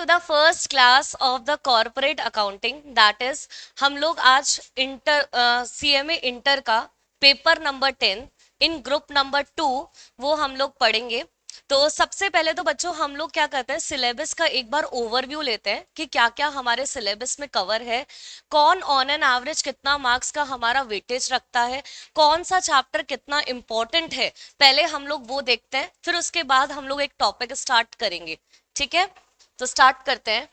The first class of the corporate accounting, that is हम लोग आज इंटर सीएमए इंटर का पेपर नंबर 10 इन group number 2 वो हम लोग पढ़ेंगे। तो सबसे पहले तो बच्चों हम लोग क्या करते हैं, सिलेबस का एक बार ओवरव्यू लेते हैं कि क्या क्या हमारे सिलेबस में कवर है, कौन ऑन एन एवरेज कितना मार्क्स का हमारा वेटेज रखता है, कौन सा चैप्टर कितना इंपॉर्टेंट है, पहले हम लोग वो देखते हैं, फिर उसके बाद हम लोग एक टॉपिक स्टार्ट करेंगे। ठीक है, तो स्टार्ट करते हैं।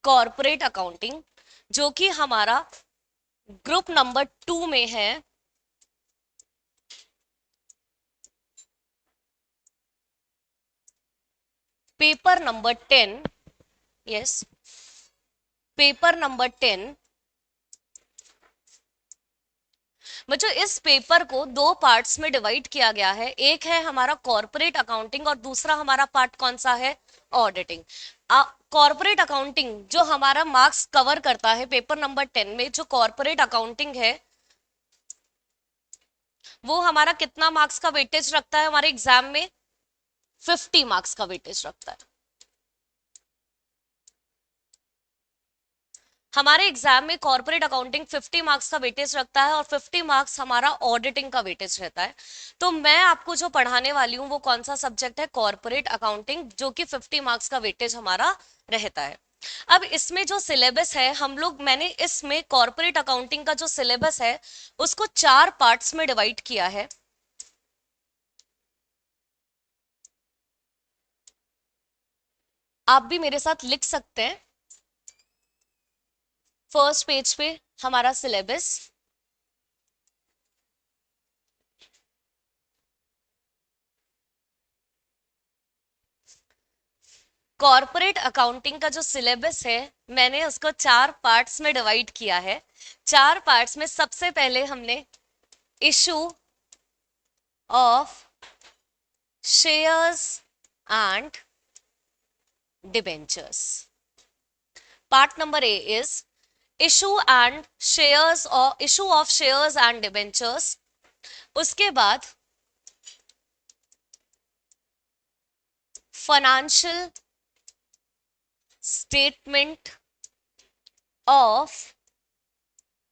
कॉर्पोरेट अकाउंटिंग जो कि हमारा ग्रुप नंबर 2 में है। Paper number 10, yes, paper number 10। बच्चों इस पेपर को दो पार्ट्स में डिवाइड किया गया है, एक है हमारा कॉर्पोरेट अकाउंटिंग और दूसरा हमारा पार्ट कौन सा है, ऑडिटिंग। कॉर्पोरेट अकाउंटिंग जो हमारा मार्क्स कवर करता है पेपर नंबर 10 में, जो कॉर्पोरेट अकाउंटिंग है वो हमारा कितना मार्क्स का वेटेज रखता है हमारे एग्जाम में, 50 मार्क्स का वेटेज रखता है। हमारे एग्जाम में कॉर्पोरेट अकाउंटिंग 50 मार्क्स का वेटेज रखता है और 50 मार्क्स हमारा ऑडिटिंग का वेटेज रहता है। तो मैं आपको जो पढ़ाने वाली हूँ वो कौन सा सब्जेक्ट है, कॉर्पोरेट अकाउंटिंग, जो कि 50 मार्क्स का वेटेज हमारा रहता है। अब इसमें जो सिलेबस है हम लोग, मैंने इसमें कॉर्पोरेट अकाउंटिंग का जो सिलेबस है उसको 4 पार्ट्स में डिवाइड किया है। आप भी मेरे साथ लिख सकते हैं। फर्स्ट पेज पे हमारा सिलेबस, कॉर्पोरेट अकाउंटिंग का जो सिलेबस है मैंने उसको 4 पार्ट्स में डिवाइड किया है। 4 पार्ट्स में सबसे पहले हमने issue of shares and debentures, part number A is issue of shares and debentures. उसके बाद financial statement of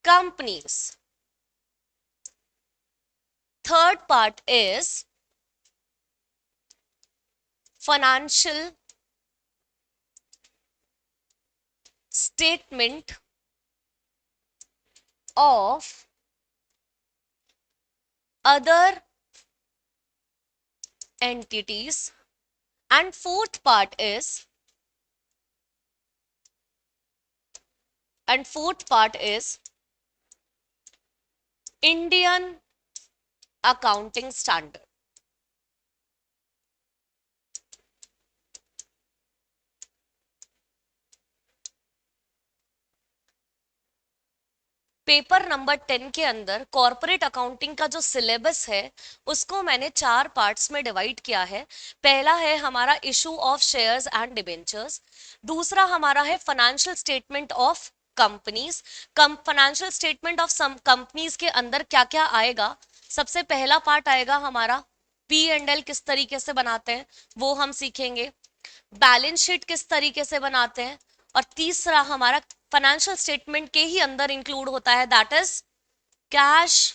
companies. Third part is financial statement of other entities, and fourth part is Indian accounting standard। Paper number 10 के अंदर corporate accounting का जो syllabus है उसको मैंने 4 parts में डिवाइड किया है। पहला है हमारा issue of shares and debentures, दूसरा हमारा है financial statement of companies. Financial statement of some companies के अंदर क्या क्या आएगा, सबसे पहला पार्ट आएगा हमारा पी एंड एल किस तरीके से बनाते हैं वो हम सीखेंगे, बैलेंस शीट किस तरीके से बनाते हैं, और तीसरा हमारा फाइनेंशियल स्टेटमेंट के ही अंदर इंक्लूड होता है, that is cash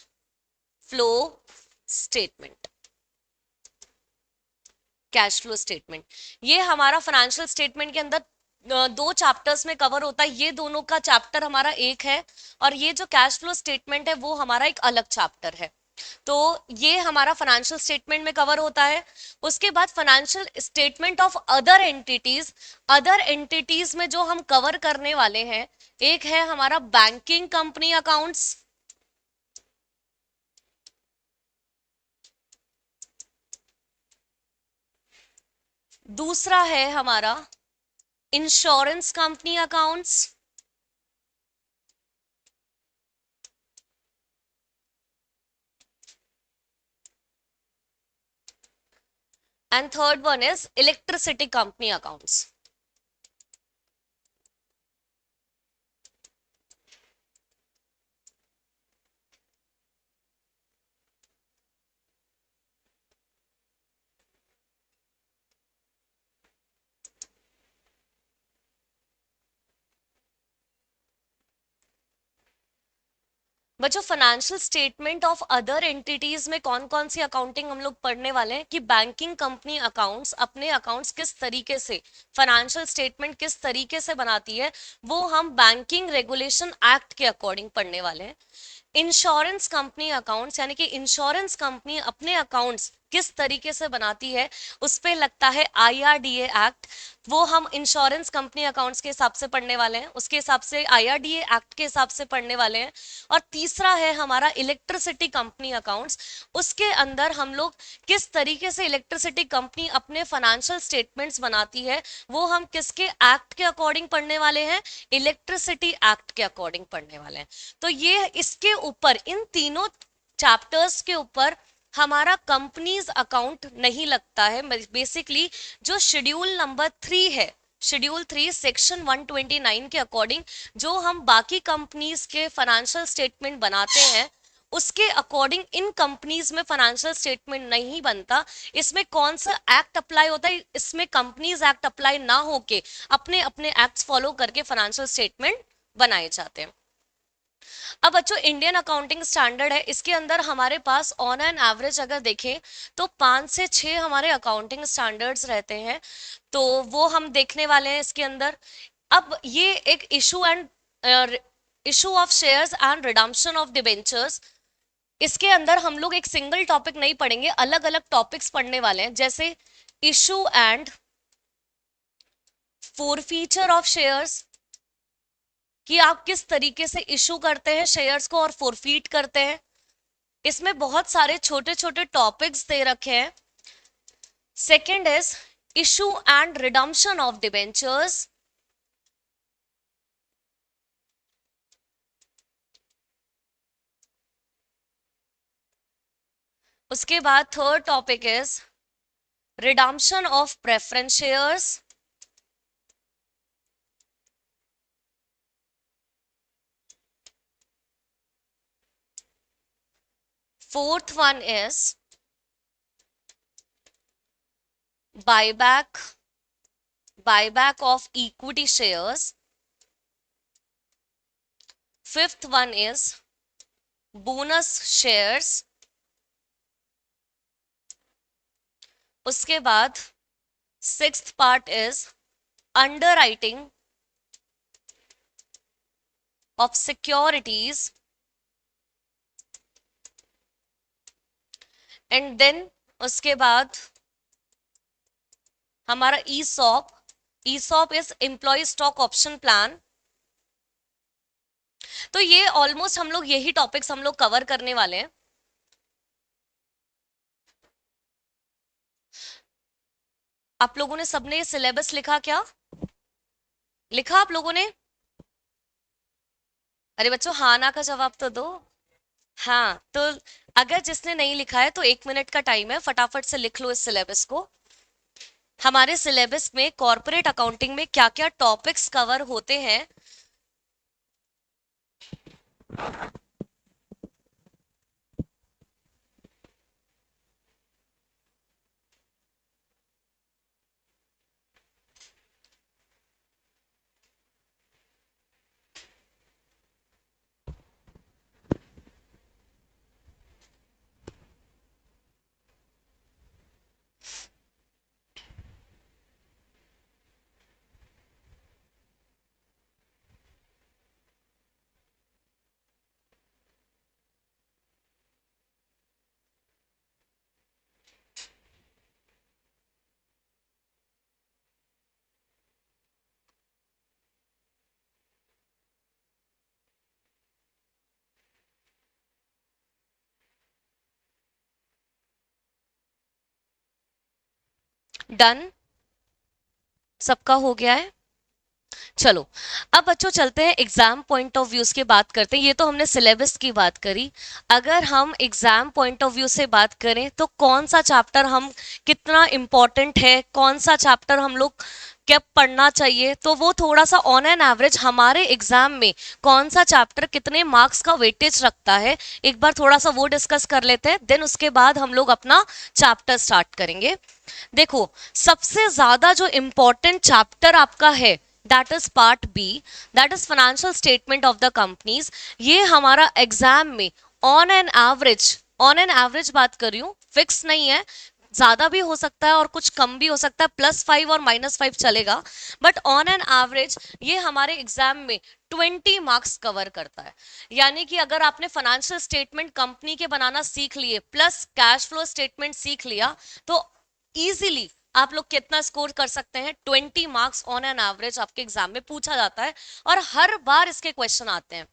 flow statement. Cash flow statement ये हमारा फाइनेंशियल स्टेटमेंट के अंदर दो चैप्टर्स में कवर होता है, ये दोनों का चैप्टर हमारा एक है और ये जो कैश फ्लो स्टेटमेंट है वो हमारा एक अलग चैप्टर है। तो ये हमारा फाइनेंशियल स्टेटमेंट में कवर होता है। उसके बाद financial statement of other entities, other entities में जो हम कवर करने वाले हैं, एक है हमारा बैंकिंग कंपनी अकाउंट्स, दूसरा है हमारा insurance company accounts, and third one is electricity company accounts. बच्चों financial statement of other entities में कौन कौन सी अकाउंटिंग हम लोग पढ़ने वाले हैं कि बैंकिंग कंपनी अकाउंट्स अपने अकाउंट्स किस तरीके से, फाइनेंशियल स्टेटमेंट किस तरीके से बनाती है, वो हम बैंकिंग रेगुलेशन एक्ट के अकॉर्डिंग पढ़ने वाले हैं। इंश्योरेंस कंपनी अकाउंट्स यानी कि इंश्योरेंस कंपनी अपने अकाउंट्स किस तरीके से बनाती है, उस पे लगता है आईआरडीए एक्ट, वो हम इंश्योरेंस कंपनी अकाउंट्स के हिसाब से पढ़ने वाले हैं, उसके हिसाब से आईआरडीए एक्ट के हिसाब से पढ़ने वाले हैं। और तीसरा है हमारा इलेक्ट्रिसिटी कंपनी अकाउंट्स, उसके अंदर हम लोग किस तरीके से इलेक्ट्रिसिटी कंपनी अपने फाइनेंशियल स्टेटमेंट्स बनाती है, वो हम किसके एक्ट के अकॉर्डिंग पढ़ने वाले हैं, इलेक्ट्रिसिटी एक्ट के अकॉर्डिंग पढ़ने वाले हैं। तो ये इसके ऊपर, इन तीनों चैप्टर्स के ऊपर हमारा कंपनीज अकाउंट नहीं लगता है। बेसिकली जो शेड्यूल नंबर 3 है, शेड्यूल 3 सेक्शन 129 के अकॉर्डिंग जो हम बाकी कंपनीज के फाइनेंशियल स्टेटमेंट बनाते हैं, उसके अकॉर्डिंग इन कंपनीज में फाइनेंशियल स्टेटमेंट नहीं बनता। इसमें कौन सा एक्ट अप्लाई होता है, इसमें कंपनीज एक्ट अप्लाई ना होके अपने अपने एक्ट्स फॉलो करके फाइनेंशियल स्टेटमेंट बनाए जाते हैं। अब बच्चों इंडियन अकाउंटिंग स्टैंडर्ड है, इसके अंदर हमारे पास ऑन एन एवरेज अगर देखें तो 5 से 6 हमारे अकाउंटिंग स्टैंडर्ड्स रहते हैं, तो वो हम देखने वाले हैं इसके अंदर। अब ये एक issue of shares and redemption of debentures, इसके अंदर हम लोग एक सिंगल टॉपिक नहीं पढ़ेंगे, अलग अलग टॉपिक्स पढ़ने वाले हैं, जैसे issue and forfeiture of shares, कि आप किस तरीके से इशू करते हैं शेयर्स को और फोरफीट करते हैं। इसमें बहुत सारे छोटे छोटे टॉपिक्स दे रखे हैं। Second is issue and redemption of debentures. उसके बाद third topic is redemption of preference shares. Fourth one is buyback of equity shares. Fifth one is bonus shares. उसके बाद sixth part is underwriting of securities, and then उसके बाद हमारा ESOP is employ stock option plan. तो ये almost हम लोग यही टॉपिक्स हम लोग कवर करने वाले हैं। आप लोगों ने सबने सिलेबस लिखा क्या? लिखा आप लोगों ने? अरे बच्चों हाँ ना का जवाब तो दो। हाँ, तो अगर जिसने नहीं लिखा है तो 1 मिनट का टाइम है, फटाफट से लिख लो इस सिलेबस को। हमारे सिलेबस में कॉर्पोरेट अकाउंटिंग में क्या क्या टॉपिक्स कवर होते हैं, डन? सबका हो गया है? चलो अब बच्चों चलते हैं एग्जाम पॉइंट ऑफ व्यू की बात करते हैं। ये तो हमने सिलेबस की बात करी, अगर हम एग्जाम पॉइंट ऑफ व्यू से बात करें तो कौन सा चैप्टर हम, कितना इंपॉर्टेंट है, कौन सा चैप्टर हम लोग क्या पढ़ना चाहिए, तो वो थोड़ा सा ऑन एन एवरेज हमारे एग्जाम में कौन सा चैप्टर कितने मार्क्स का वेटेज रखता है, एक बार थोड़ा सा वो डिस्कस कर लेते हैं, देन उसके बाद हम लोग अपना चैप्टर स्टार्ट करेंगे। देखो सबसे ज्यादा जो इंपॉर्टेंट चैप्टर आपका है that is part B, that is financial statement of the companies. ये हमारा एग्जाम में on an average, on an average बात कर रही हूँ, फिक्स नहीं है, ज्यादा भी हो सकता है और कुछ कम भी हो सकता है, +5 और -5 चलेगा, बट ऑन एन एवरेज ये हमारे एग्जाम में 20 मार्क्स कवर करता है। यानी कि अगर आपने फाइनेंशियल स्टेटमेंट कंपनी के बनाना सीख लिए प्लस कैश फ्लो स्टेटमेंट सीख लिया, तो इजीली आप लोग कितना स्कोर कर सकते हैं, 20 मार्क्स ऑन एन एवरेज आपके एग्जाम में पूछा जाता है, और हर बार इसके क्वेश्चन आते हैं।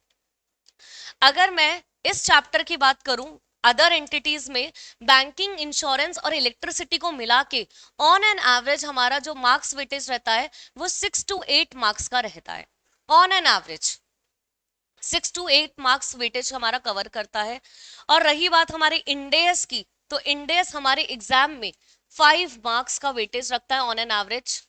अगर मैं इस चैप्टर की बात करूं, अदर एंटिटीज में बैंकिंग, इंश्योरेंस और इलेक्ट्रिसिटी को मिला के ऑन एन एवरेज हमारा जो मार्क्स वेटेज रहता है वो 6 to 8 मार्क्स का रहता है। On an average 6 to 8 marks weightage हमारा कवर करता है। और रही बात हमारे इंडेस की, तो इंडेस हमारे एग्जाम में 5 मार्क्स का वेटेज रखता है ऑन एन एवरेज।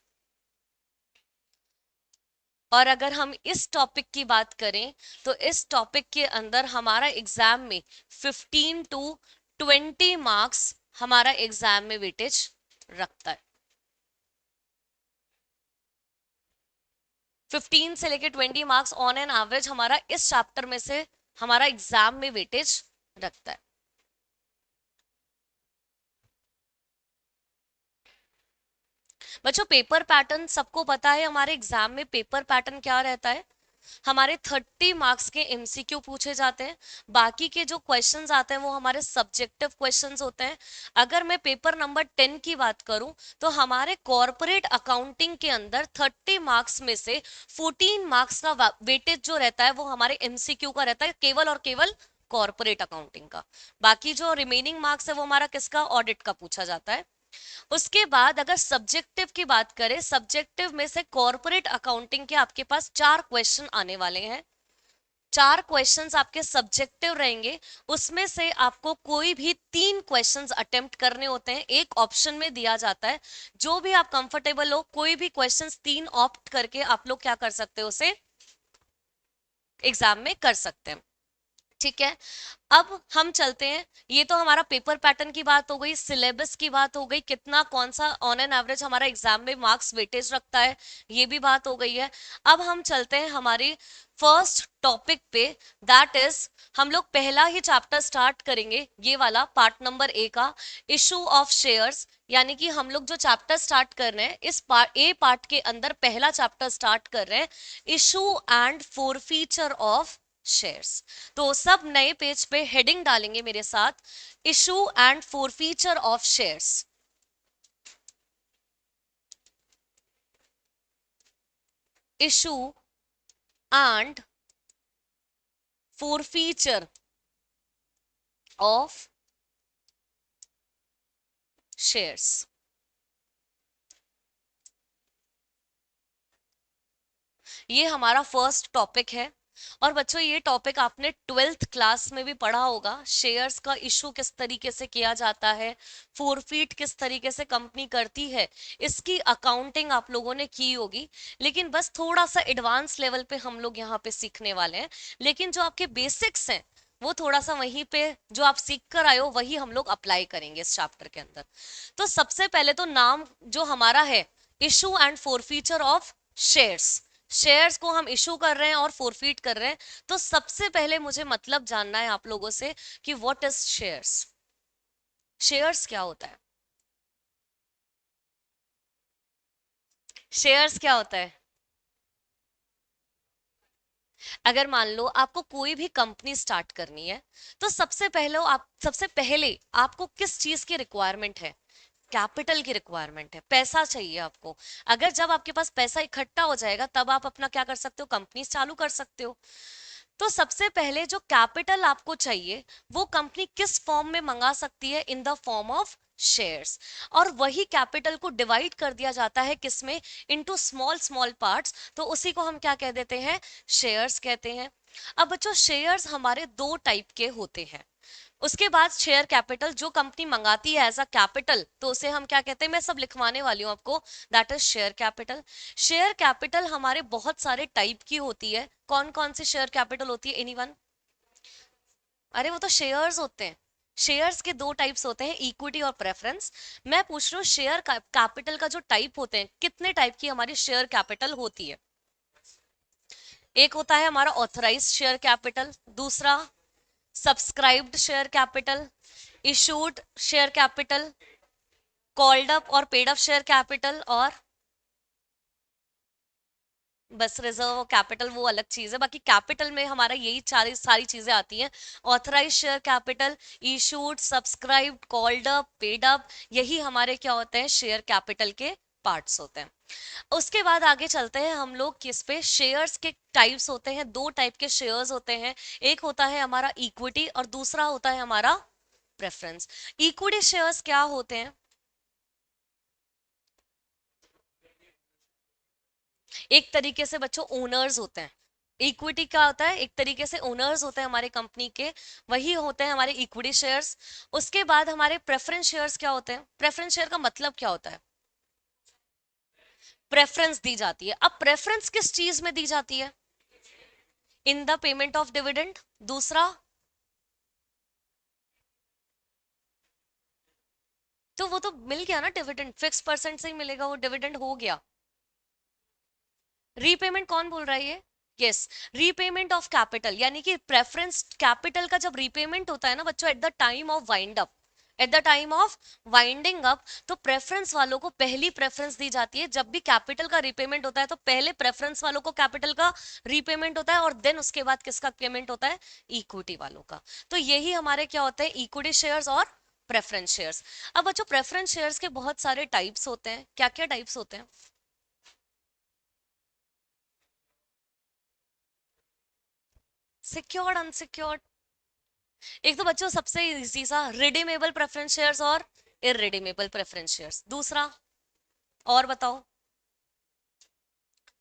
और अगर हम इस टॉपिक की बात करें, तो इस टॉपिक के अंदर हमारा एग्जाम में 15 to 20 मार्क्स हमारा एग्जाम में वेटेज रखता है। 15 से लेके 20 मार्क्स ऑन एन एवरेज हमारा इस चैप्टर में से हमारा एग्जाम में वेटेज रखता है। बच्चों पेपर पैटर्न सबको पता है, हमारे एग्जाम में पेपर पैटर्न क्या रहता है, हमारे 30 मार्क्स के एमसीक्यू पूछे जाते हैं, बाकी के जो क्वेश्चंस आते हैं वो हमारे सब्जेक्टिव क्वेश्चंस होते हैं। अगर मैं पेपर नंबर 10 की बात करूं, तो हमारे कॉरपोरेट अकाउंटिंग के अंदर 30 मार्क्स में से 14 मार्क्स का वेटेज जो रहता है वो हमारे एमसीक्यू का रहता है, केवल और केवल कॉरपोरेट अकाउंटिंग का। बाकी जो रिमेनिंग मार्क्स है वो हमारा किसका, ऑडिट का पूछा जाता है। उसके बाद अगर सब्जेक्टिव की बात करें, सब्जेक्टिव में से कॉर्पोरेट अकाउंटिंग के आपके पास 4 क्वेश्चन आने वाले हैं। 4 क्वेश्चंस आपके सब्जेक्टिव रहेंगे, उसमें से आपको कोई भी 3 क्वेश्चंस अटेम्प्ट करने होते हैं, एक ऑप्शन में दिया जाता है। जो भी आप कंफर्टेबल हो, कोई भी क्वेश्चंस 3 ऑप्ट करके आप लोग क्या कर सकते हो, उसे एग्जाम में कर सकते हैं। ठीक है, अब हम चलते हैं, ये तो हमारा पेपर पैटर्न की बात हो गई, सिलेबस की बात हो गई, कितना कौन सा ऑन एन एवरेज हमारा एग्जाम में मार्क्स वेटेज रखता है, ये भी बात हो गई है। अब हम चलते हैं हमारी फर्स्ट टॉपिक पे, दैट इज हम लोग पहला ही चैप्टर स्टार्ट करेंगे, ये वाला पार्ट नंबर ए का, इशू ऑफ शेयर्स। यानी कि हम लोग जो चैप्टर स्टार्ट कर रहे हैं, इस ए पार्ट के अंदर पहला चैप्टर स्टार्ट कर रहे हैं, issue and forfeiture of shares. तो सब नए पेज पे हेडिंग डालेंगे मेरे साथ, issue and forfeiture of shares. Issue and forfeiture of shares, ये हमारा फर्स्ट टॉपिक है। और बच्चों ये टॉपिक आपने 12th क्लास में भी पढ़ा होगा, शेयर्स का इशू किस तरीके से किया जाता है, फोरफीट किस तरीके से कंपनी करती है, इसकी अकाउंटिंग आप लोगों ने की होगी। लेकिन बस थोड़ा सा एडवांस लेवल पे हम लोग यहाँ पे सीखने वाले हैं, लेकिन जो आपके बेसिक्स हैं वो थोड़ा सा वहीं पे जो आप सीख कर आए हो वही हम लोग अप्लाई करेंगे इस चैप्टर के अंदर। तो सबसे पहले तो नाम जो हमारा है, issue and forfeiture of shares, shares को हम इशू कर रहे हैं और फोरफीट कर रहे हैं। तो सबसे पहले मुझे मतलब जानना है आप लोगों से कि व्हाट इज शेयर्स, शेयर्स क्या होता है, शेयर्स क्या होता है। अगर मान लो आपको कोई भी कंपनी स्टार्ट करनी है, तो सबसे पहले आपको किस चीज की रिक्वायरमेंट है, कैपिटल की रिक्वायरमेंट है, पैसा चाहिए आपको। अगर जब आपके पास पैसा इकट्ठा हो जाएगा तब आप अपना क्या कर सकते हो, कंपनी चालू कर सकते हो। तो सबसे पहले जो कैपिटल आपको चाहिए वो कंपनी किस फॉर्म में मंगा सकती है, in the form of shares. और वही कैपिटल को डिवाइड कर दिया जाता है किसमें, इनटू स्मॉल स्मॉल पार्ट्स, तो उसी को हम क्या कह देते हैं, शेयर्स कहते हैं। अब बच्चों शेयर्स हमारे 2 टाइप के होते हैं। उसके बाद शेयर कैपिटल, जो कंपनी मंगाती है एज अ कैपिटल तो उसे हम क्या कहते हैं, मैं सब लिखवाने वाली हूँ आपको, that is share capital. Share capital हमारे बहुत सारे टाइप की होती है, कौन कौन सी शेयर कैपिटल होती है, एनीवन। अरे वो तो शेयर्स होते हैं, शेयर्स के 2 टाइप्स होते हैं, इक्विटी और प्रेफरेंस। मैं पूछ रही हूँ शेयर कैपिटल का जो टाइप होते हैं, कितने टाइप की हमारी शेयर कैपिटल होती है। एक होता है हमारा ऑथराइज्ड शेयर कैपिटल, दूसरा subscribed share capital, issued share capital, called up और पेड अप शेयर कैपिटल, और बस रिजर्व कैपिटल वो अलग चीज है। बाकी कैपिटल में हमारा यही सारी चीजें आती हैं। Authorise share capital, issued, subscribed, called up, paid up, यही हमारे क्या होते हैं, शेयर कैपिटल के पार्ट्स होते हैं। उसके बाद आगे चलते हैं हम लोग किस पे, शेयर्स के टाइप्स होते हैं। दो टाइप के शेयर्स होते हैं, एक होता है हमारा इक्विटी और दूसरा होता है हमारा प्रेफरेंस। इक्विटी शेयर्स क्या होते हैं? एक तरीके से बच्चों ओनर्स होते हैं। इक्विटी क्या होता है, एक तरीके से ओनर्स होते हैं हमारे कंपनी के, वही होते हैं हमारे इक्विटी शेयर्स। उसके बाद हमारे प्रेफरेंस शेयर्स क्या होते हैं? प्रेफरेंस शेयर का मतलब क्या होता है? प्रेफरेंस दी जाती है। अब प्रेफरेंस किस चीज में दी जाती है? In the payment of dividend. दूसरा, तो वो तो मिल गया ना डिविडेंड, फिक्स परसेंट से ही मिलेगा, वो डिविडेंड हो गया। रीपेमेंट कौन बोल रहा है ये? यस, रीपेमेंट ऑफ कैपिटल, यानी कि प्रेफरेंस कैपिटल का जब रीपेमेंट होता है ना बच्चों, at the time of wind up, at the time of winding up, तो प्रेफरेंस वालों को पहली प्रेफरेंस दी जाती है। जब भी कैपिटल का रीपेमेंट होता है तो पहले प्रेफरेंस वालों को कैपिटल का रीपेमेंट होता है, और देन उसके बाद किसका पेमेंट होता है? इक्विटी वालों का। तो यही हमारे क्या होते हैं, इक्विटी शेयर्स और प्रेफरेंस शेयर्स। अब बच्चों प्रेफरेंस शेयर्स के बहुत सारे टाइप्स होते हैं, क्या क्या टाइप्स होते हैं? Secured, unsecured. एक तो बच्चों सबसे इजी सा, रिडीमेबल प्रेफरेंस शेयर्स और इररिडीमेबल प्रेफरेंस शेयर्स। दूसरा, और बताओ।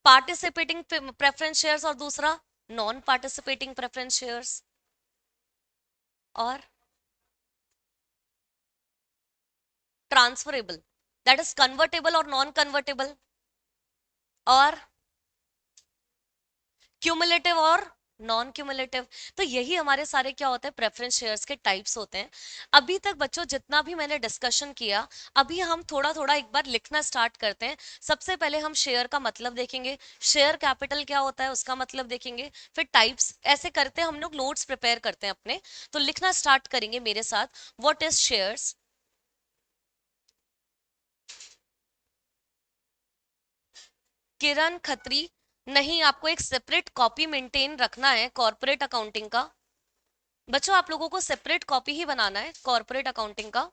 पार्टिसिपेटिंग प्रेफरेंस शेयर्स और दूसरा नॉन पार्टिसिपेटिंग प्रेफरेंस शेयर्स। और ट्रांसफरेबल, दैट इज कन्वर्टेबल और नॉन कन्वर्टेबल। और क्यूमुलेटिव और नॉन क्यूमुलेटिव। तो यही हमारे सारे क्या होते हैं, प्रेफरेंस शेयर्स के टाइप्स होते हैं। अभी तक बच्चों जितना भी मैंने डिस्कशन किया, अभी हम थोड़ा थोड़ा एक बार लिखना स्टार्ट करते हैं। सबसे पहले हम शेयर का मतलब देखेंगे, शेयर कैपिटल क्या होता है उसका मतलब देखेंगे, फिर टाइप्स, ऐसे करते हैं हम लोग, नोट्स प्रिपेयर करते हैं अपने। तो लिखना स्टार्ट करेंगे मेरे साथ, व्हाट इज शेयर्स। किरण खत्री, नहीं, आपको एक सेपरेट कॉपी मेंटेन रखना है कॉर्पोरेट अकाउंटिंग का। बच्चों आप लोगों को सेपरेट कॉपी ही बनाना है कॉर्पोरेट अकाउंटिंग का।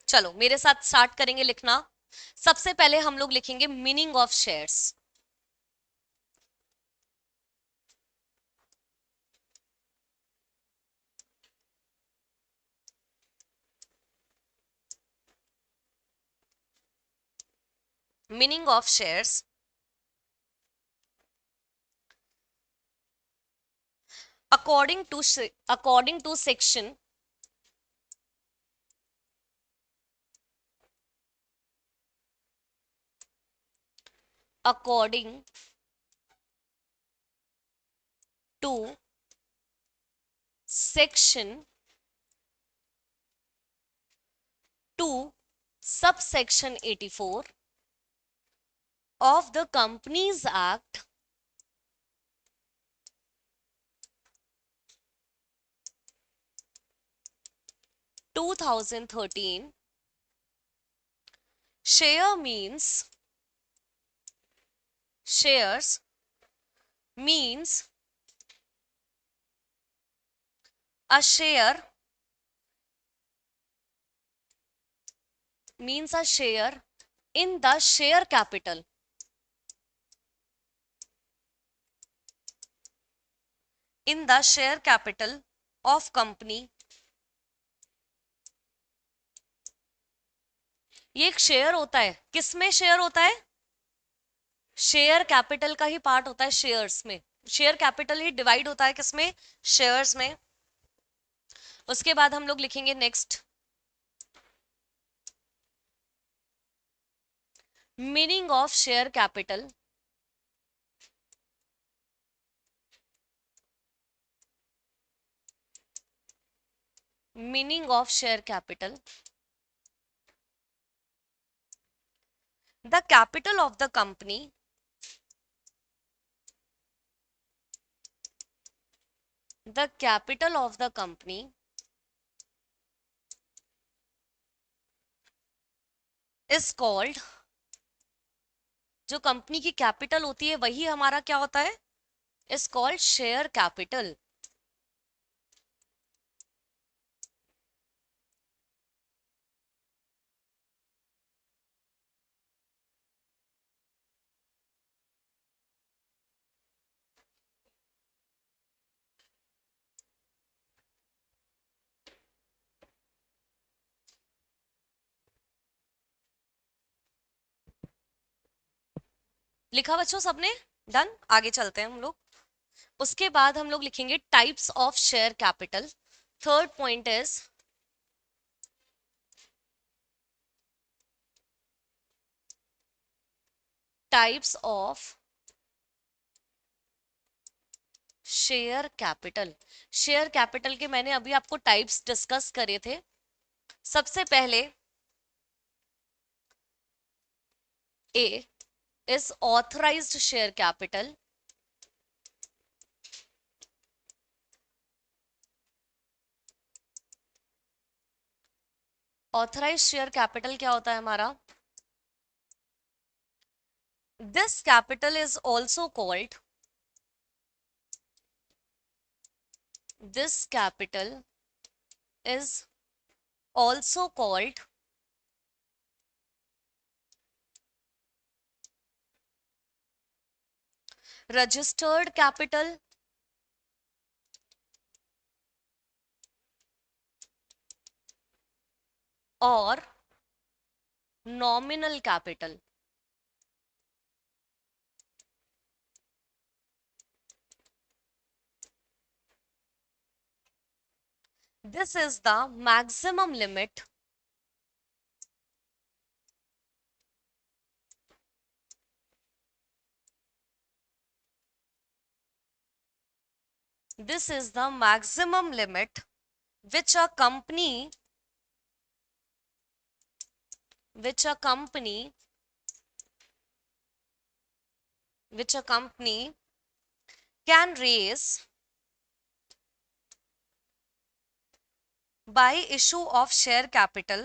चलो मेरे साथ स्टार्ट करेंगे लिखना। सबसे पहले हम लोग लिखेंगे meaning of shares. Meaning of shares, according to according to section, according to section 2 subsection 84 of the Companies Act 2013, share means, shares means a share, means a share in the share capital, in the share capital of company। ये एक share होता है, किसमें share होता है? Share capital का ही part होता है शेयर्स में। शेयर कैपिटल ही डिवाइड होता है किसमें? शेयर्स में। उसके बाद हम लोग लिखेंगे next, meaning of share capital, meaning of share capital, the capital of the company, the capital of the company is called, जो कंपनी की कैपिटल होती है वही हमारा क्या होता है, इज कॉल्ड शेयर कैपिटल। लिखा बच्चों सबने? डन, आगे चलते हैं हम लोग। उसके बाद हम लोग लिखेंगे types of share capital. Third point is types of share capital. Share capital के मैंने अभी आपको टाइप्स डिस्कस करे थे। सबसे पहले A is authorised share capital. Authorised share capital क्या होता है हमारा? This capital is also called, this capital is also called registered capital or nominal capital. This is the maximum limit this is the maximum limit which a company which a company which a company can raise by issue of share capital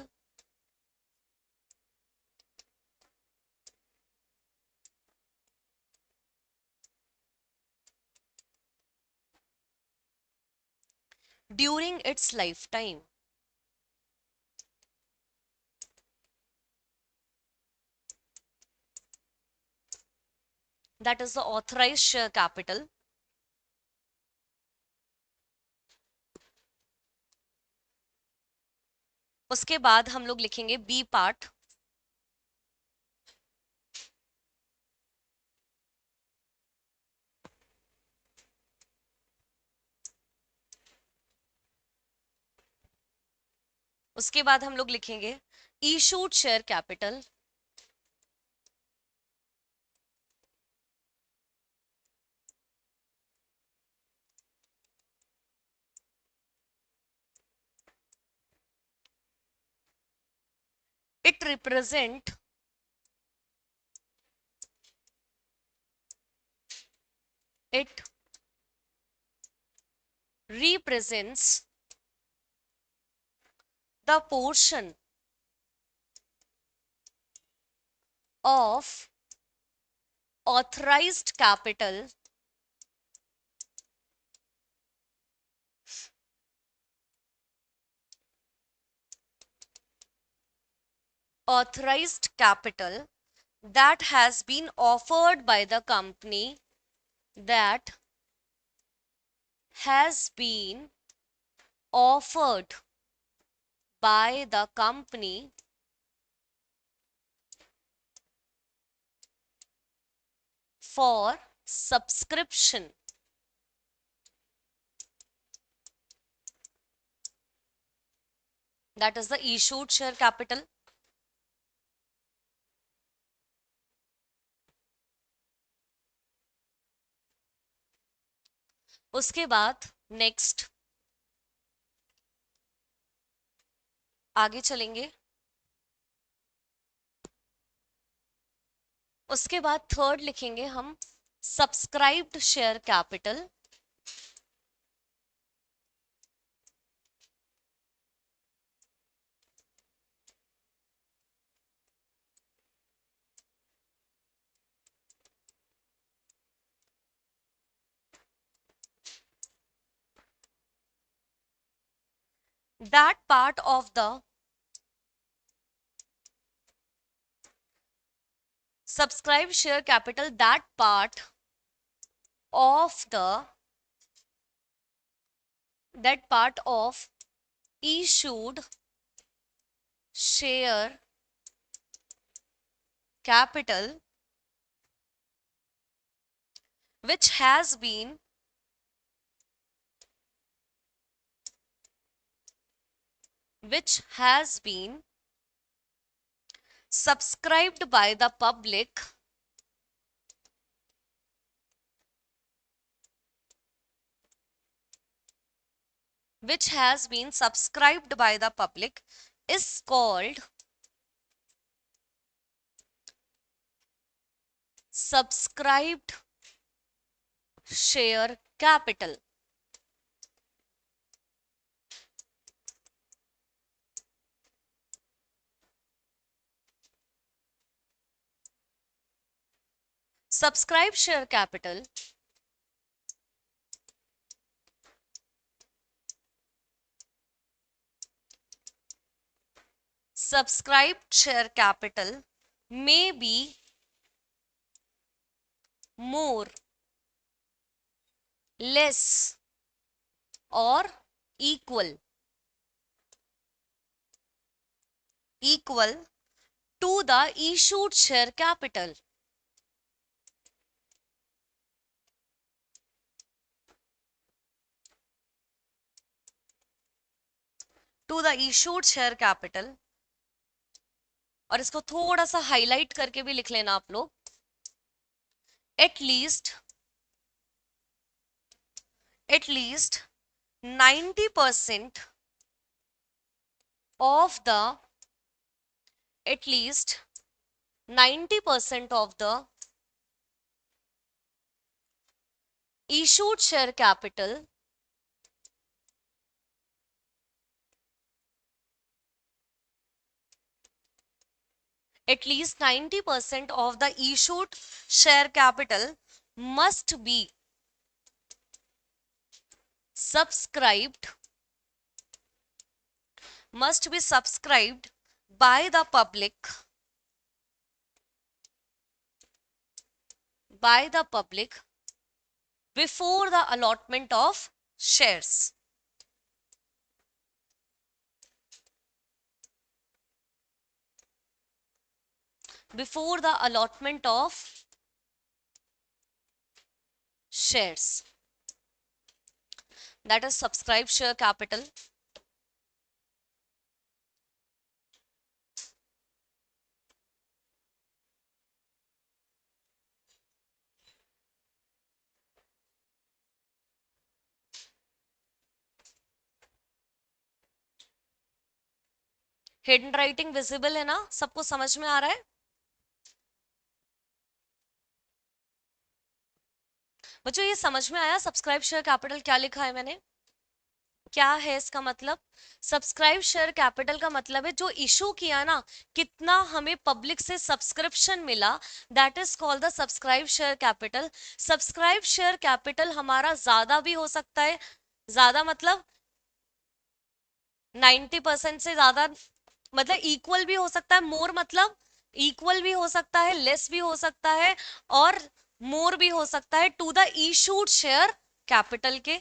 during its lifetime. That is the authorized share capital. उसके बाद हम लोग लिखेंगे B part. उसके बाद हम लोग लिखेंगे issued share capital. It represent it represents the portion of authorized capital authorized capital that has been offered by the company, that has been offered by the company for subscription. That is the issued share capital. उसके बाद next आगे चलेंगे। उसके बाद third लिखेंगे हम subscribed share capital. that part of the subscribed share capital, that part of the that part of issued share capital which has been subscribed by the public which has been subscribed by the public is called subscribed share capital. Subscribed share capital may be more, less or equal to the issued share capital. To the issued share capital, और इसको थोड़ा सा highlight करके भी लिख लेना आप लोग, at least 90% of the at least 90% of the issued share capital at least 90% of the issued share capital must be subscribed by the public before the allotment of shares. Before the allotment of shares, that is subscribed share capital. Hidden writing visible है ना, सबको समझ में आ रहा है? बच्चों ये समझ में आया सब्सक्राइब शेयर कैपिटल क्या लिखा है मैंने? क्या है इसका मतलब? सब्सक्राइब शेयर कैपिटल का मतलब है जो इशू किया ना, कितना हमें पब्लिक से सब्सक्रिप्शन मिला, that is called the subscribe share capital. Subscribe share capital हमारा ज्यादा भी हो सकता है, ज्यादा मतलब 90% से ज्यादा, मतलब इक्वल भी हो सकता है, मोर मतलब इक्वल भी हो सकता है, लेस भी हो सकता है, और मोर भी हो सकता है to the issued share capital के।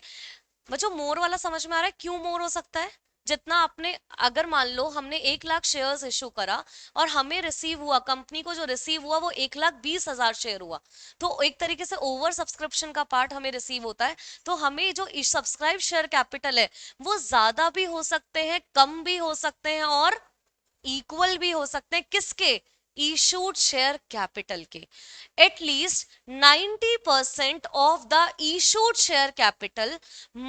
बच्चों मोर वाला समझ में आ रहा है क्यों मोर हो सकता है? जितना आपने, अगर मान लो हमने 1 लाख शेयर्स इशू करा और हमें रिसीव हुआ, कंपनी को जो रिसीव हुआ वो 1,20,000 शेयर हुआ, तो एक तरीके से ओवर सब्सक्रिप्शन का पार्ट हमें रिसीव होता है। तो हमें जो सब्सक्राइब शेयर कैपिटल है वो ज्यादा भी हो सकते हैं, कम भी हो सकते हैं और इक्वल भी हो सकते हैं। किसके? इशूड शेयर कैपिटल के at least 90% of the issued share capital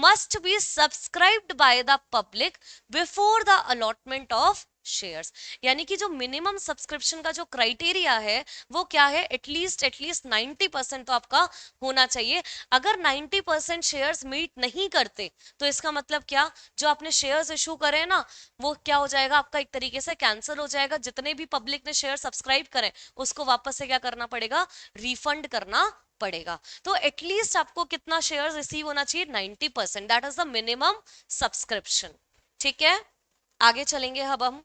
must be subscribed by the public before the allotment of shares. यानी कि जो मिनिमम सब्सक्रिप्शन का जो क्राइटेरिया है वो क्या है, एटलीस्ट 90% तो आपका होना चाहिए। अगर 90% शेयर्स मीट नहीं करते तो इसका मतलब क्या, जो आपने शेयर्स इशू करे ना वो क्या हो जाएगा, आपका एक तरीके से कैंसिल हो जाएगा। जितने भी पब्लिक ने शेयर सब्सक्राइब करें उसको वापस से क्या करना पड़ेगा, रिफंड करना पड़ेगा। तो एटलीस्ट आपको कितना शेयर रिसीव होना चाहिए, 90%, that is the minimum subscription. ठीक है, आगे चलेंगे। अब हम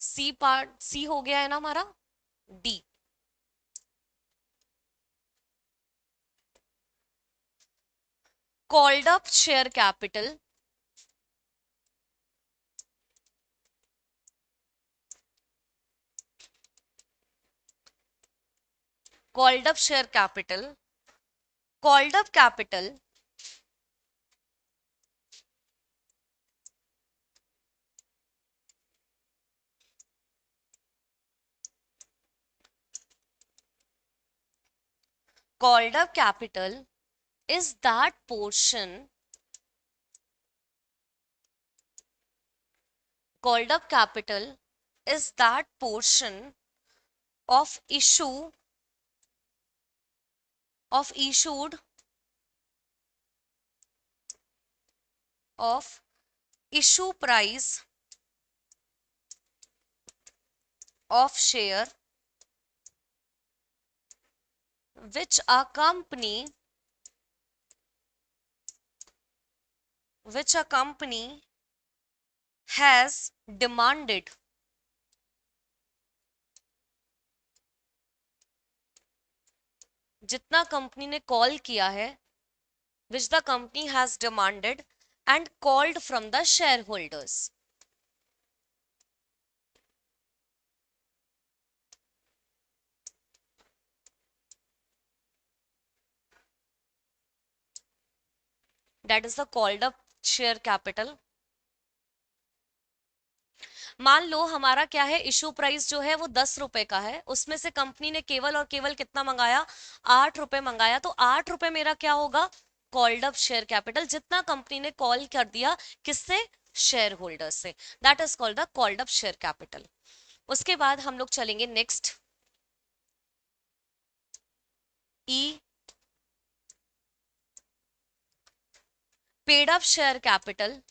सी पार्ट, सी हो गया है ना हमारा। D, called up share capital called up share capital, called up capital called up capital is that portion, called up capital is that portion of issued of issue price of share which a company has demanded, जितना company ने call किया है, which the company has demanded and called from the shareholders। that is the called up share capital। मान लो हमारा क्या है, issue price जो है वो 10 रुपए का है, उसमें से कंपनी ने केवल और केवल कितना मंगाया, 8 रुपए मंगाया। तो 8 रुपए मेरा क्या होगा, कॉल्ड अप शेयर कैपिटल, जितना कंपनी ने कॉल कर दिया किससे, शेयर होल्डर से। That is called the called up share capital. उसके बाद हम लोग चलेंगे next, E, paid up share capital,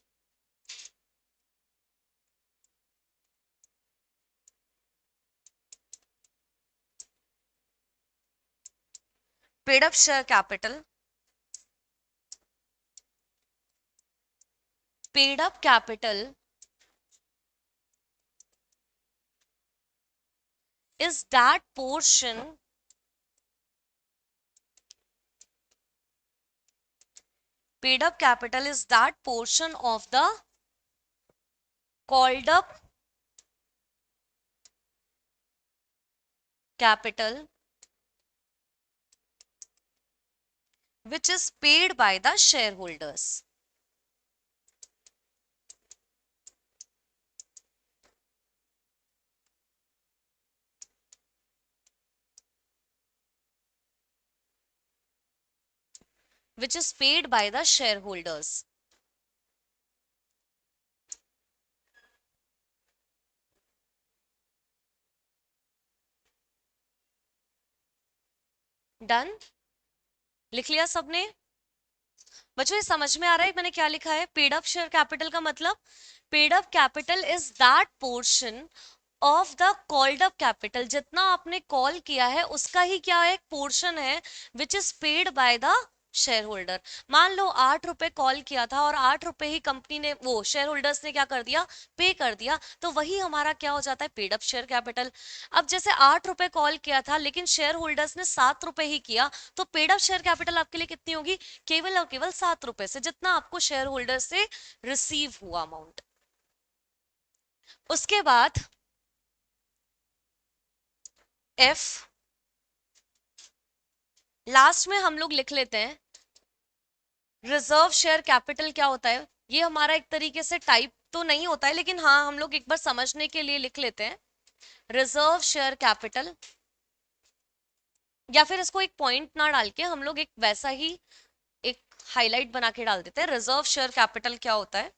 paid up share capital, paid up capital is that portion, paid up capital is that portion of the called up capital which is paid by the shareholders। which is paid by the shareholders। Done, लिख लिया सबने। बच्चों ये समझ में आ रहा है मैंने क्या लिखा है, पेड अप शेयर कैपिटल का मतलब, paid up capital is that portion of the called up capital, जितना आपने कॉल किया है उसका ही क्या है, एक पोर्शन है, which is paid by the share holder. मान लो 8 रुपए कॉल किया था और 8 रुपए ही कंपनी ने, वो शेयर होल्डर्स ने क्या कर दिया, पे कर दिया, तो वही हमारा क्या हो जाता है, पेड अप शेयर कैपिटल। अब जैसे 8 रुपए कॉल किया था लेकिन शेयर होल्डर्स ने 7 रुपए ही किया, तो पेड अप शेयर कैपिटल आपके लिए कितनी होगी, केवल और केवल 7 रुपए से, जितना आपको शेयर होल्डर से रिसीव हुआ अमाउंट। उसके बाद एफ, लास्ट में हम लोग लिख लेते हैं रिजर्व शेयर कैपिटल क्या होता है। ये हमारा एक तरीके से टाइप तो नहीं होता है, लेकिन हाँ हम लोग एक बार समझने के लिए लिख लेते हैं, रिजर्व शेयर कैपिटल, या फिर इसको एक पॉइंट ना डाल के हम लोग एक वैसा ही एक हाईलाइट बना के डाल देते हैं। रिजर्व शेयर कैपिटल क्या होता है,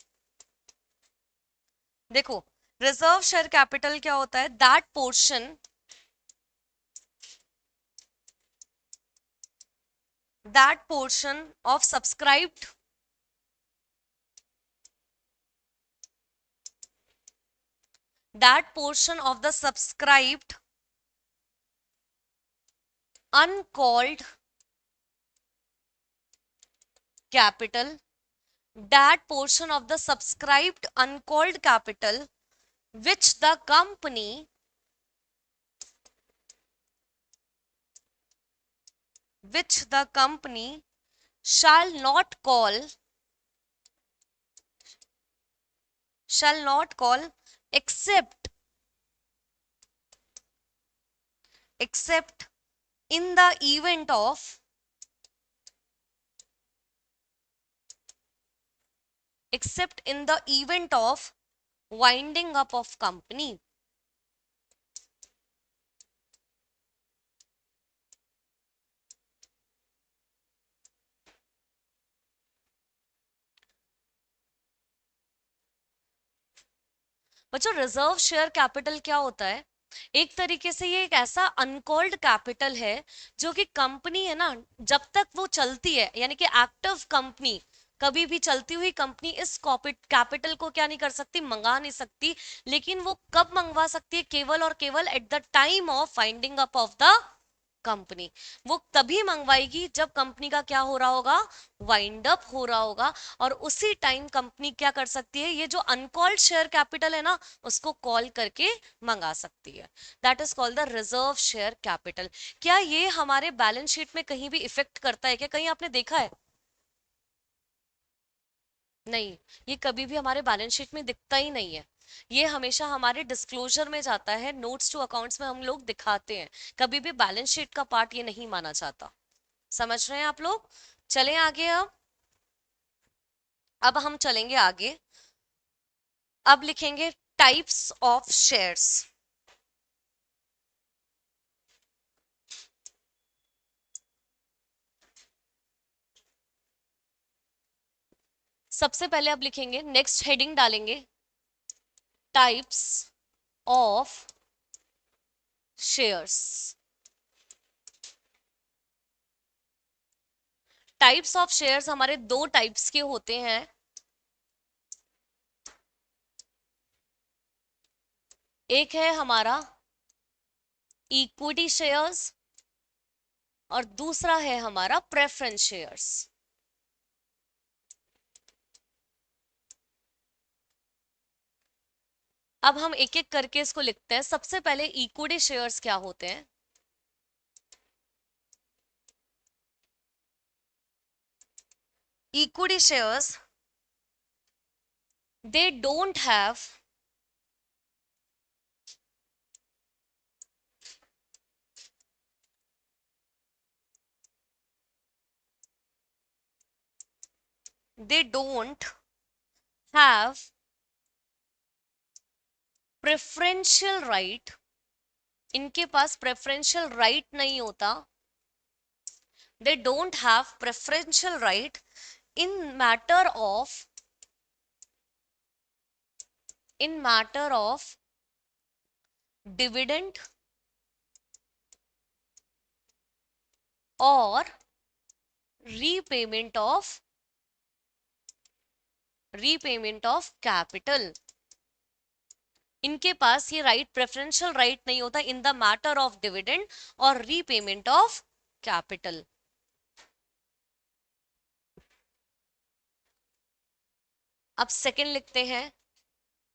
देखो, रिजर्व शेयर कैपिटल क्या होता है, that portion of subscribed, that portion of the subscribed uncalled capital, that portion of the subscribed uncalled capital which the company shall not call except in the event of winding up of company। बच्चों reserve share capital क्या होता है, एक तरीके से ये एक ऐसा अनकॉल्ड कैपिटल है जो कि कंपनी है ना, जब तक वो चलती है, यानी कि एक्टिव कंपनी, कभी भी चलती हुई कंपनी इस कैपिटल को क्या नहीं कर सकती, मंगा नहीं सकती। लेकिन वो कब मंगवा सकती है, केवल और केवल at the time of finding up of the company. वो तभी मंगवाएगी जब कंपनी का क्या हो रहा होगा, वाइंड अप हो रहा होगा। और उसी टाइम कंपनी क्या कर सकती है, ये जो अनकॉल्ड शेयर कैपिटल है ना, उसको कॉल करके मंगा सकती है। That is called the reserve share capital. क्या ये हमारे बैलेंस शीट में कहीं भी इफेक्ट करता है क्या, कहीं आपने देखा है? नहीं, ये कभी भी हमारे बैलेंस शीट में दिखता ही नहीं है। ये हमेशा हमारे डिस्क्लोजर में जाता है, नोट्स टू अकाउंट्स में हम लोग दिखाते हैं, कभी भी बैलेंस शीट का पार्ट ये नहीं माना जाता। समझ रहे हैं आप लोग? चलें आगे। अब हम चलेंगे आगे। अब लिखेंगे टाइप्स ऑफ शेयर्स। सबसे पहले अब लिखेंगे, नेक्स्ट हेडिंग डालेंगे, types of shares. Types of shares हमारे दो टाइप्स के होते हैं। एक है हमारा इक्विटी शेयर्स और दूसरा है हमारा प्रेफरेंस शेयर्स। अब हम एक एक करके इसको लिखते हैं। सबसे पहले इक्विटी शेयर्स क्या होते हैं? Equity shares, they don't have they don't have preferential right, इनके पास प्रेफरेंशियल राइट नहीं होता। They don't have preferential right in matter of dividend और रीपेमेंट ऑफ कैपिटल। इनके पास ये राइट, प्रेफरेंशियल राइट नहीं होता in the matter of dividend और repayment of capital. अब सेकंड लिखते हैं,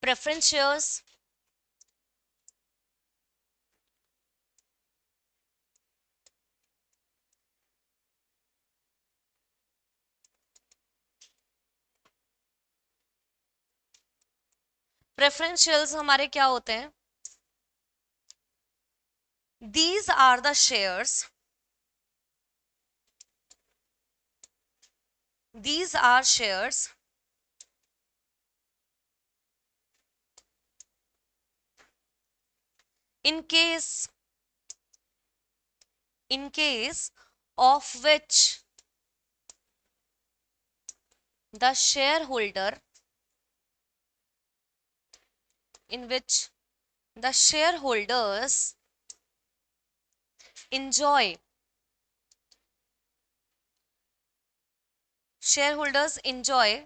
प्रेफरेंस शेयर्स, प्रेफरेंस शेयर्स हमारे क्या होते हैं? These are the shares. These are shares in case of which the shareholder in which the enjoy shareholders enjoy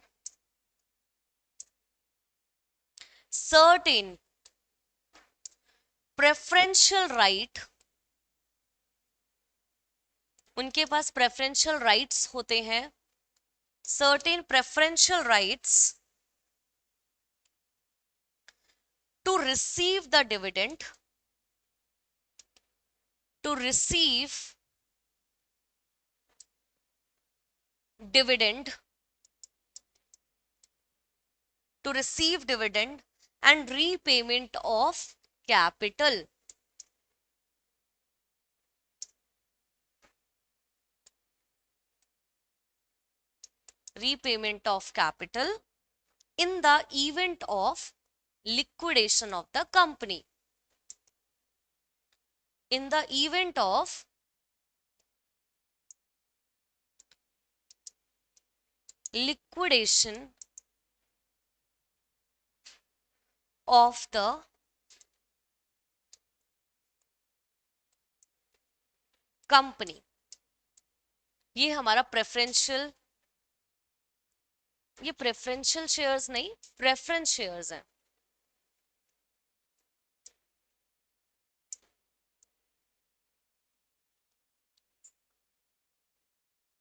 certain preferential right, उनके पास preferential rights होते हैं, certain preferential rights to receive the dividend, to receive dividend, to receive dividend and repayment of capital. Repayment of capital in the event of liquidation of the company. In the event of liquidation of the company, ये हमारा preferential, ये preferential shares नहीं, preference shares हैं,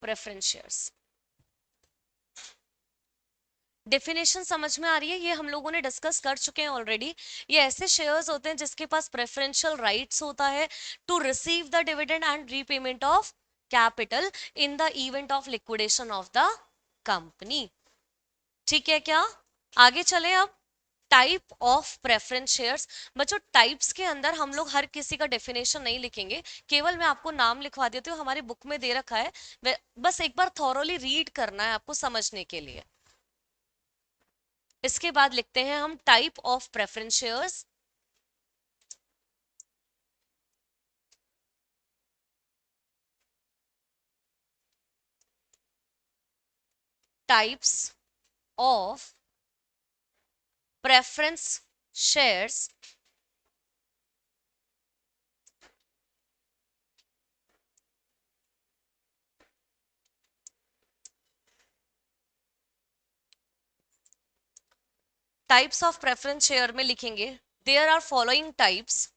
preference shares. Definition समझ में आ रही है? ये हम लोगों ने डिस्कस कर चुके हैं ऑलरेडी। ये ऐसे शेयर्स होते हैं जिसके पास प्रेफरेंशियल राइट्स होता है to receive the dividend and repayment of capital in the event of liquidation of the company. ठीक है क्या? आगे चले अब। Type of preference shares. बच्चों टाइप्स के अंदर हम लोग हर किसी का डेफिनेशन नहीं लिखेंगे, केवल मैं आपको नाम लिखवा देती हूँ, हमारी बुक में दे रखा है, बस एक बार थॉरोली रीड करना है आपको समझने के लिए। इसके बाद लिखते हैं हम type of preference shares. Types of preference shares types of preference share में लिखेंगे there are following types.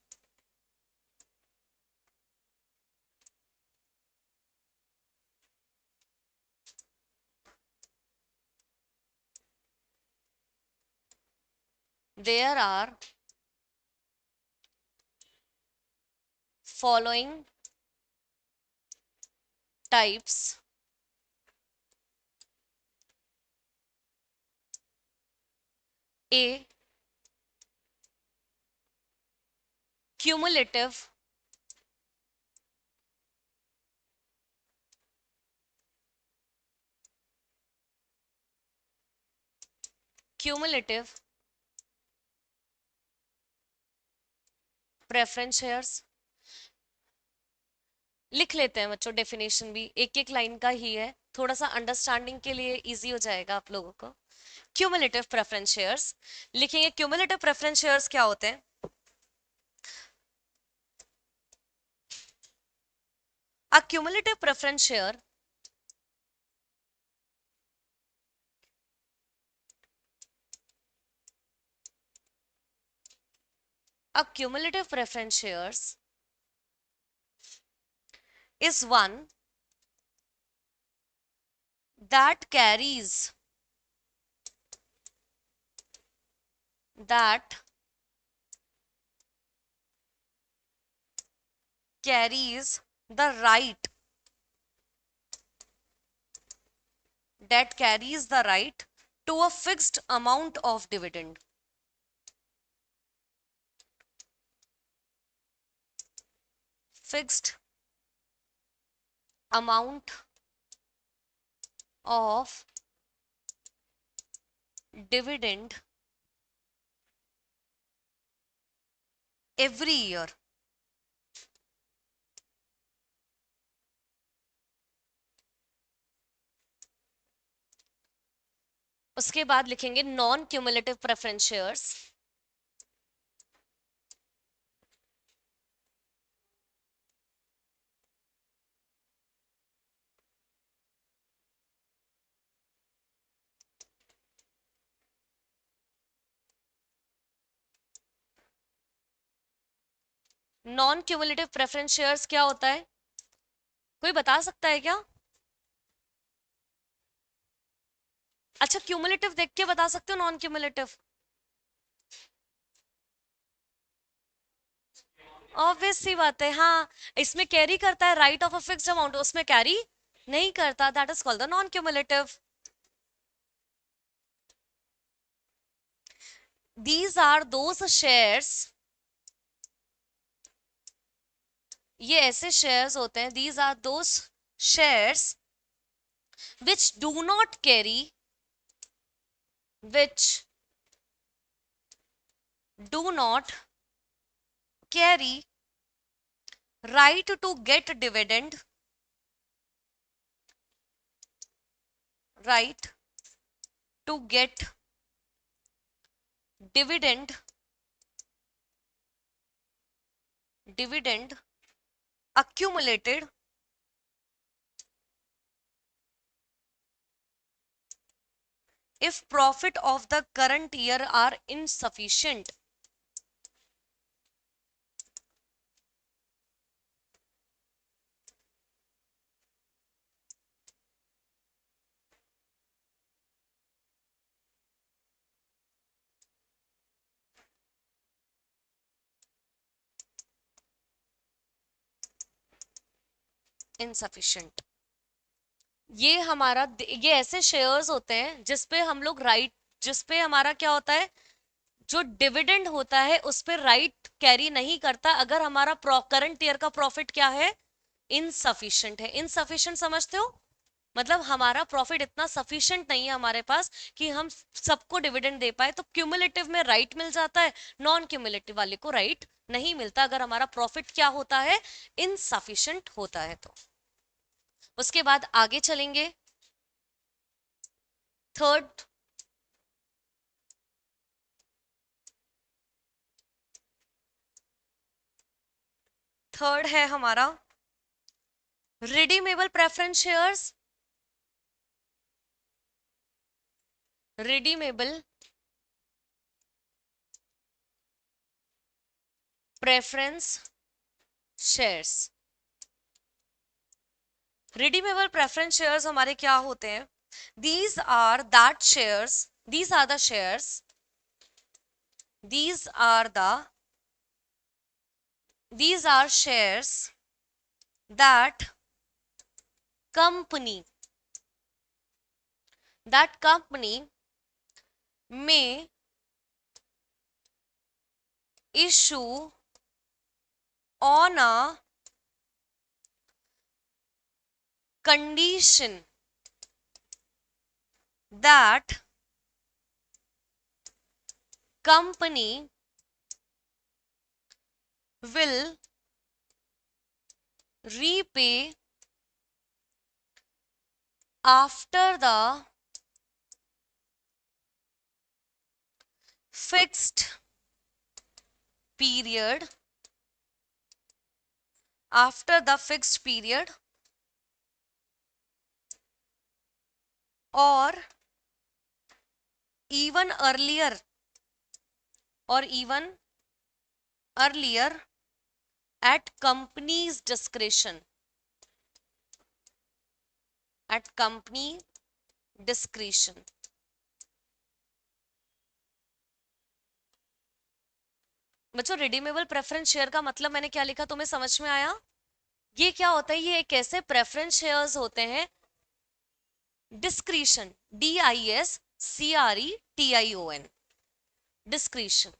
There are following types A cumulative cumulative preference shares. लिख लेते हैं बच्चों, डेफिनेशन भी एक एक लाइन का ही है, थोड़ा सा अंडरस्टैंडिंग के लिए इजी हो जाएगा आप लोगों को। क्यूमुलेटिव प्रेफरेंस शेयर्स लिखेंगे। क्यूमुलेटिव प्रेफरेंस शेयर्स क्या होते हैं? A cumulative preference share a cumulative preference shares is one that that carries the right that carries the right to a fixed amount of dividend, fixed amount of dividend every year. उसके बाद लिखेंगे non cumulative preference shares. Non cumulative preference shares क्या होता है, कोई बता सकता है क्या? अच्छा, क्यूमुलेटिव देख के बता सकते हो नॉन क्यूमुलेटिव? ऑब्वियस सी बात है, हाँ। इसमें कैरी करता है right of a fixed amount, उसमें कैरी नहीं करता, that is called the non cumulative. These are those shares, ये ऐसे शेयर्स होते हैं, these are those shares which do not carry, which do not carry right to get dividend, right to get dividend accumulated if profit of the current year are insufficient। insufficient, ये हमारा ये ऐसे shares होते हैं जिसपे हम लोग right, जिसपे हमारा क्या होता है, जो डिविडेंड होता है उस पे राइट कैरी नहीं करता अगर हमारा करंट ईयर का प्रॉफिट क्या है, इनसफिशिएंट है। इनसफिशिएंट समझते हो, मतलब हमारा प्रॉफिट इतना सफिशिएंट नहीं है हमारे पास कि हम सबको डिविडेंड दे पाए, तो क्यूमुलेटिव में राइट मिल जाता है, नॉन क्यूमुलेटिव वाले को राइट नहीं मिलता अगर हमारा प्रॉफिट क्या होता है, इनसफिशिएंट होता है तो। उसके बाद आगे चलेंगे, थर्ड, थर्ड है हमारा redeemable preference shares. Redeemable preference shares, redeemable preference shares हमारे क्या होते हैं, these are that shares, these are the shares, these are the these are shares that company, that company may issue on a condition that company will repay after the fixed period, after the fixed period or even earlier, or even earlier at company's discretion, at company discretion। बच्चों redeemable preference share का मतलब मैंने क्या लिखा तुम्हें समझ में आया? ये क्या होता है, ये एक ऐसे प्रेफरेंस शेयर्स होते हैं, discretion, DISCRETION, discretion,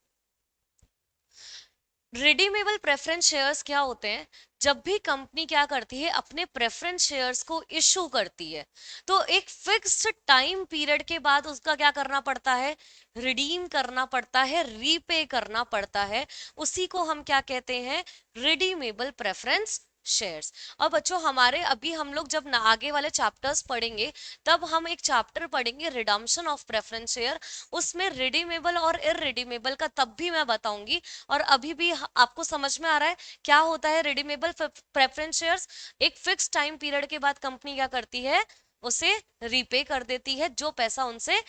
redeemable preference shares क्या होते हैं? जब भी कंपनी क्या करती है, अपने प्रेफरेंस शेयर्स को इशू करती है, तो एक फिक्स्ड टाइम पीरियड के बाद उसका क्या करना पड़ता है? रिडीम करना पड़ता है, रीपे करना पड़ता है। उसी को हम क्या कहते हैं? Redeemable preference shares. और बच्चों, हमारे अभी हम लोग जब आगे वाले चैप्टर्स पढ़ेंगे, तब हम एक चैप्टर पढ़ेंगे रिडम्पशन ऑफ प्रेफरेंस शेयर। उसमें रिडीमेबल और इररिडीमेबल का तब भी मैं बताऊंगी। और अभी भी आपको समझ में आ रहा है क्या होता है रिडीमेबल प्रेफरेंस शेयर्स? एक फिक्स टाइम पीरियड के बाद कंपनी क्या करती है? उसे रीपे कर देती है, जो पैसा उनसे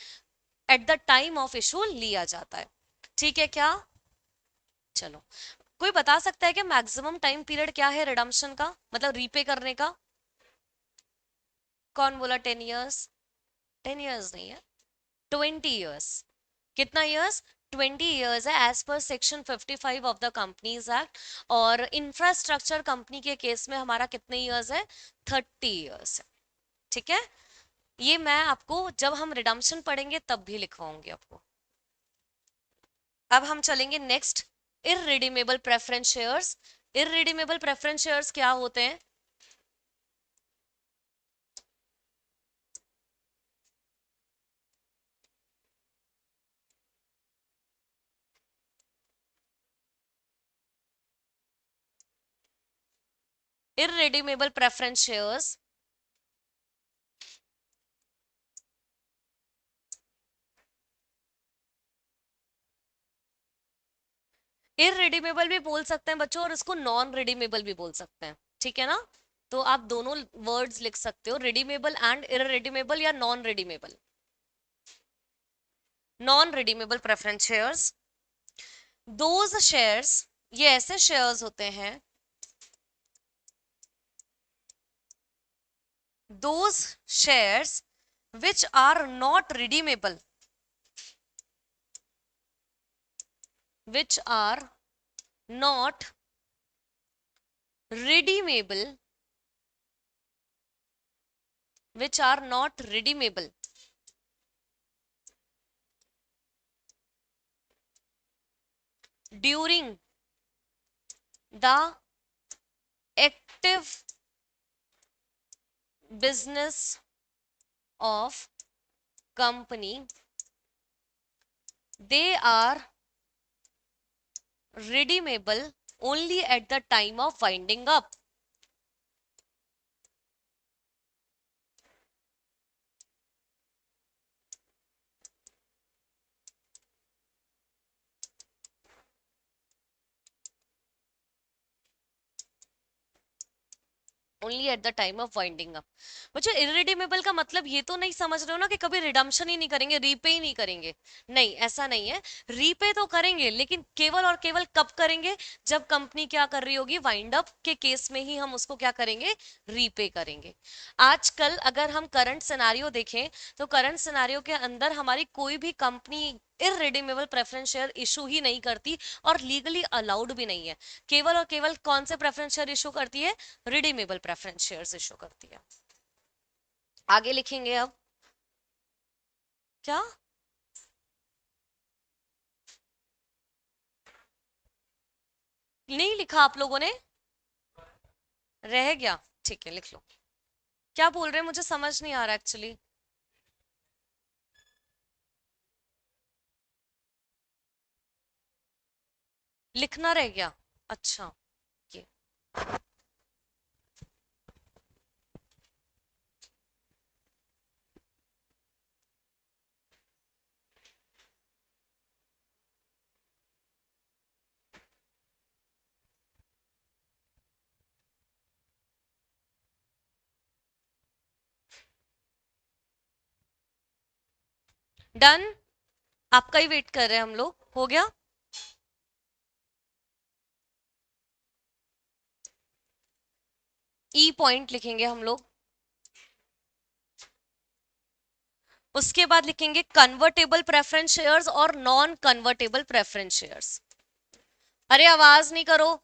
at the time of issue लिया जाता है। ठीक है क्या? चलो, कोई बता सकता है कि मैक्सिमम टाइम पीरियड क्या है रिडम्पशन का, मतलब रीपे करने का? कौन बोला 10 इयर्स? 10 इयर्स नहीं है, 20 इयर्स। कितना इयर्स? 20 इयर्स है, as per section 55 of the companies act. और इंफ्रास्ट्रक्चर कंपनी के केस में हमारा कितने इयर्स है? 30 इयर्स है। ठीक है, ये मैं आपको जब हम रिडम्पशन पढ़ेंगे तब भी लिखवाऊंगी आपको। अब हम चलेंगे next, irredeemable preference shares. Irredeemable preference shares क्या होते हैं? इररिडीमेबल प्रेफरेंस शेयर्स इररिडीमेबल भी बोल सकते हैं बच्चों, और इसको नॉन रिडीमेबल भी बोल सकते हैं। ठीक है ना? तो आप दोनों वर्ड्स लिख सकते हो, रिडीमेबल एंड इररिडीमेबल, या non redeemable. Non redeemable preference shares, those shares, ये ऐसे शेयर्स होते हैं, those shares which are not redeemable, which are not redeemable, which are not redeemable during the active business of company. They are redeemable only at the time of winding up. Only at the time of winding up. बच्चों, irredeemable का मतलब ये तो नहीं समझ रहे हो ना कि कभी रिडम्पशन ही नहीं करेंगे, रीपे ही नहीं करेंगे? नहीं, ऐसा नहीं है। रीपे तो करेंगे, लेकिन केवल और केवल कब करेंगे? जब कंपनी क्या कर रही होगी, वाइंड अप के केस में ही हम उसको क्या करेंगे? रीपे करेंगे। आजकल अगर हम करंट सिनारियो देखें, तो करंट सिनारियो के अंदर हमारी कोई भी company irredeemable preference share issue ही नहीं करती, और लीगली अलाउड भी नहीं है। केवल और केवल कौन से प्रेफरेंस शेयर इशू करती है? रिडीमेबल प्रेफरेंस शेयर्स इशू करती है। आगे लिखेंगे अब। क्या? नहीं लिखा आप लोगों ने? रह गया? ठीक है, लिख लो। क्या बोल रहे हैं मुझे समझ नहीं आ रहा एक्चुअली। लिखना रह गया? अच्छा, ये डन। आपका ही वेट कर रहे हैं हम लोग, हो गया? ई पॉइंट लिखेंगे हम लोग। उसके बाद लिखेंगे कन्वर्टेबल प्रेफरेंस शेयर्स और नॉन कन्वर्टेबल प्रेफरेंस शेयर्स। अरे आवाज नहीं करो।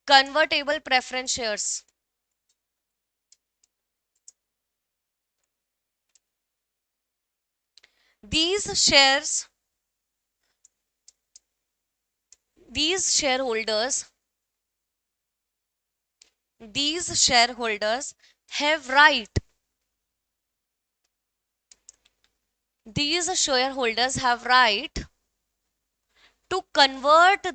Convertible preference shares, these shares these shareholders these shareholders have right these shareholders have right to convert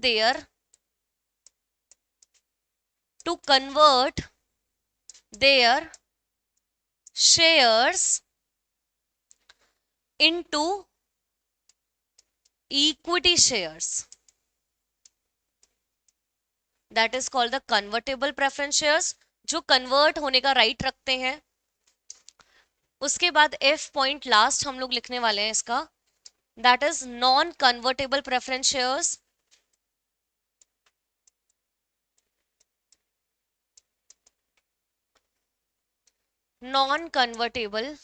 their shares into equity shares. That is called the convertible preference shares, जो convert होने का right रखते हैं. उसके बाद F point last हम लोग लिखने वाले हैं इसका, that is non convertible preference shares. Non convertible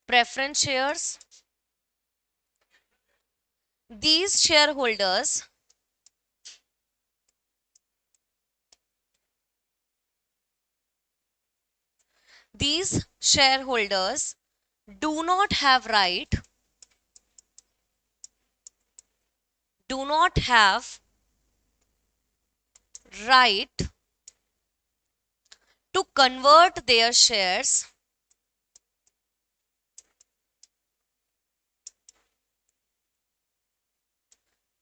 preference shares. These shareholders do not have right to convert their shares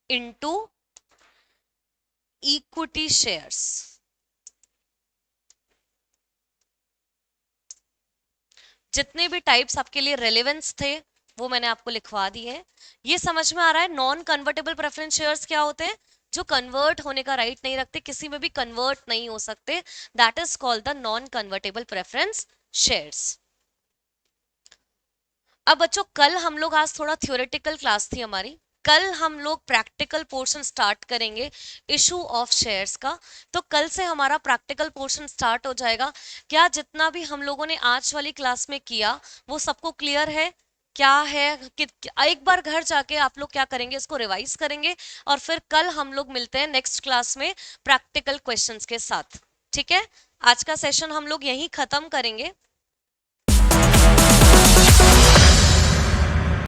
into equity shares. जितने भी टाइप्स आपके लिए रेलेवेंस थे वो मैंने आपको लिखवा दिए. ये समझ में आ रहा है नॉन कन्वर्टेबल प्रेफरेंस शेयर्स क्या होते हैं? जो कन्वर्ट होने का राइट नहीं रखते, किसी में भी कन्वर्ट नहीं हो सकते. That is called the non convertible preference shares. अब बच्चों कल हम लोग, आज थोड़ा थ्योरेटिकल क्लास थी हमारी, कल हम लोग प्रैक्टिकल पोर्शन स्टार्ट करेंगे इशू ऑफ शेयर्स का. तो कल से हमारा प्रैक्टिकल पोर्शन स्टार्ट हो जाएगा. क्या जितना भी हम लोगों ने आज वाली क्लास में किया वो सबको क्लियर है? क्या है कि एक बार घर जाके आप लोग क्या करेंगे, इसको रिवाइज करेंगे और फिर कल हम लोग मिलते हैं नेक्स्ट क्लास में प्रैक्टिकल क्वेश्चंस के साथ. ठीक है, आज का सेशन हम लोग यहीं खत्म करेंगे.